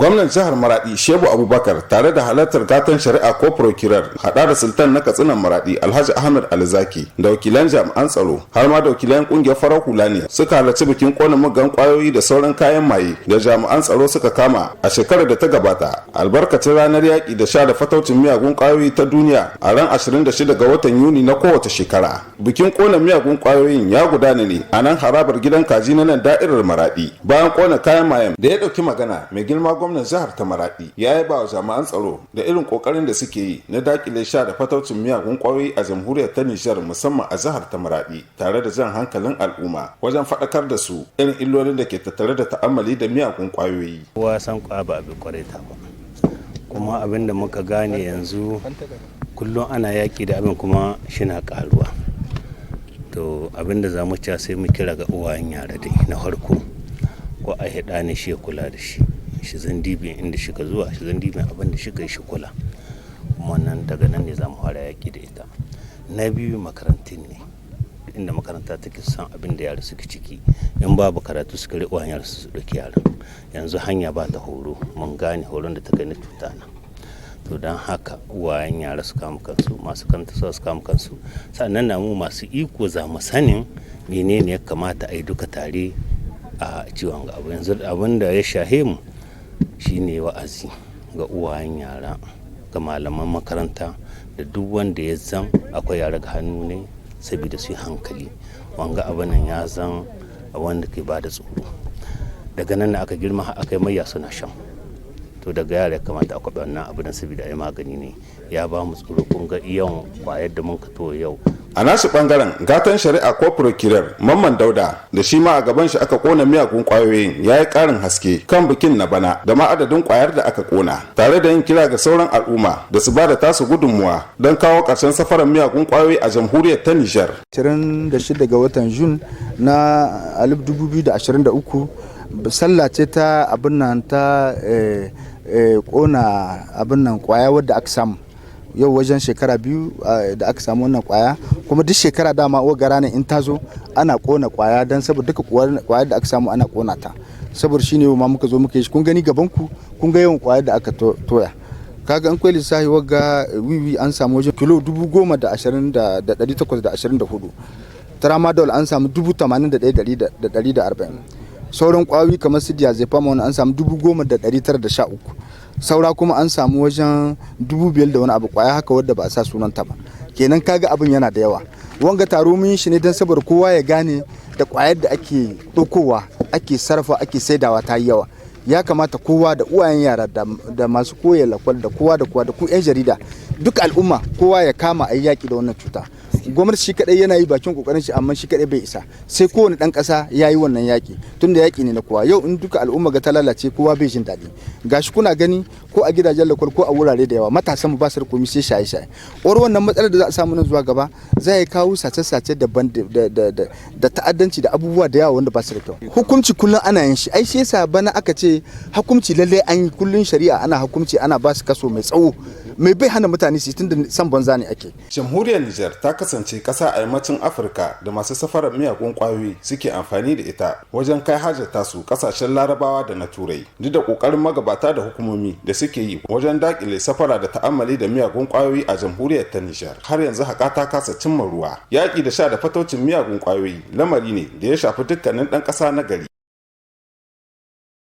Gwamnan jihar Maradi Shehu Abubakar tare da halartar gatan shari'a ko prokirar hada da sultan na Katsinan Maradi Alhaji Ahmed Alzaki da wakilan jami'an tsaro har ma da wakilan kungiyar farar hula ne suka halarci bikin kona muggan kwayoyi da sauran kayan maye da jami'an tsaro suka kama a shekarar da ta gabata albarkacin ranar yaki da sha da fataucin miyagun kwayoyi ta duniya a ran 26 ga watan Yuni na kowace shekara. Bikin kona miyagun kwayoyin ya gudana ne a nan harabar gidan kaji na nan da'irar Maradi. Bayan kona kayan mayen da ya dauki magana mai girma gwamnan jihar ta Maradi ya yaba wa jami'an tsaro da irin kokarin da suke yi na dakile sha da fataucin miyagun kwayoyi a jamhuriyar ta Nijar musamman a jihar ta Maradi tare da jan hankalin al'umma wajen faɗakar da su irin illolin da ke tattare da ta'ammali da miyagun kwayoyi. Kowa san kwa ba abin kwarai ta ba, kuma abin da muka gane yanzu kullum ana yaki da abin kuma shina karuwa. To abin da za mu ci sai mu kira ga uwayen yara dai na farko ko a hida ne shi kula da shi zan dibin inda shiga zuwa shi zan dibin abin da shiga shi kula, kuma nan daga nan ne za mu fara yaki da ita. Na biyu makarantun ne, inda makaranta take san abin da yara suke ciki, in babu karatu suka riƙo hanyar su ɗauki yaran. Yanzu hanya ba ta horo, mun gane horon da ta gani cuta na. To don haka uwayen yara su kama kansu, masu karanta su kama kansu, sannan na mu masu iko za mu sanin menene ya kamata a yi duka tare a ciwon ga abu. Yanzu abin da ya shahe mu shine wa'azi ga uwayen yara, ga malaman makaranta da duk wanda ya zan akwai yara ga hannu ne saboda su yi hankali. Wanga abinan ya zan wanda ke ba da tsoro. Daga nan aka girma aka yi mayya suna shan. To daga yara ya kamata a kwaɓe wannan abu don saboda ai magani ne, ya ba mu tsoro. Kun ga iyan kwayar da mun ka to yau. A nasu bangaren gatan shari'a ko prokirar Mamman Dauda da shi ma a gaban shi aka kona miyagun kwayoyin ya yi karin haske kan bikin na bana da ma adadin kwayar da aka kona, tare da yin kira ga sauran al'umma da su ba da tasu gudunmuwa don kawo ƙarshen safarar miyagun kwayoyi a jamhuriyar ta Nijar. 26 ga watan Jun na 2023 sallah ce ta abin nan ta kona abin nan kwaya wadda aka samu yau wajen shekara 2 da aka samu wannan kwaya, kuma duk shekara dama gara ne in ta zo ana kona kwaya don saboda duka kwayar da aka samu ana kona ta, saboda shine ma muka zo muka yi shi. Kun gani gaban ku, kun ga yawan kwayar da aka toya. Kaga an kwai lissafi wagga wiwi an samu wajen kilo 10,824, tramadol an samu 81,140, sauran kwayoyi kamar su diazepam wani an samu 10,913, saura kuma an samu wajen 5,000 da wani abu kwaya haka wadda ba a sa sunanta ba. Kenan kaga abin yana da yawa. Wanga taro mun yi shi ne don saboda kowa ya gane da kwayar da ake ɗaukowa ake sarrafa ake saidawa ta yi yawa. Ya kamata kowa da uwayen yara da masu koya lakwal da kowa da ku 'yan jarida duk al'umma kowa ya kama a yi yaƙi da wannan cuta. Gwamnati shi kadai yana yi bakin kokarin shi, amma shi kadai bai isa, sai kowane dan kasa ya yi wannan yaki, tunda yaki ne na kowa. Yau in duka al'umma ga ta lalace kowa bai jin daɗi. Gashi kuna gani ko a gidajen lakwal ko a wurare da yawa matasan mu ba su da komai sai shaye-shaye. Wannan matsalar da za a samu nan zuwa gaba zai kawo sace-sace da ta'addanci da abubuwa da yawa wanda ba su da kyau. Hukunci kullum ana yin shi, ai shi yasa bana aka ce hukunci lalle an yi kullun shari'a ana hukunci ana ba su kaso mai tsawo, mai bai hana mutane su tunda san banza ne ake. Jamhuriyar Nijar ta kasance kasa a yammacin Afirka da masu safarar miyagun kwayoyi suke amfani da ita wajen kai hajar tasu kasashen Larabawa da na Turai. Duk da kokarin magabata da hukumomi da suke yi wajen dakile safara da ta'ammali da miyagun kwayoyi a jamhuriyar ta Nijar, har yanzu haka ta kasa cimma ruwa. Yaki da sha da fatocin miyagun kwayoyi lamari ne da ya shafi dukkanin dan kasa na gari.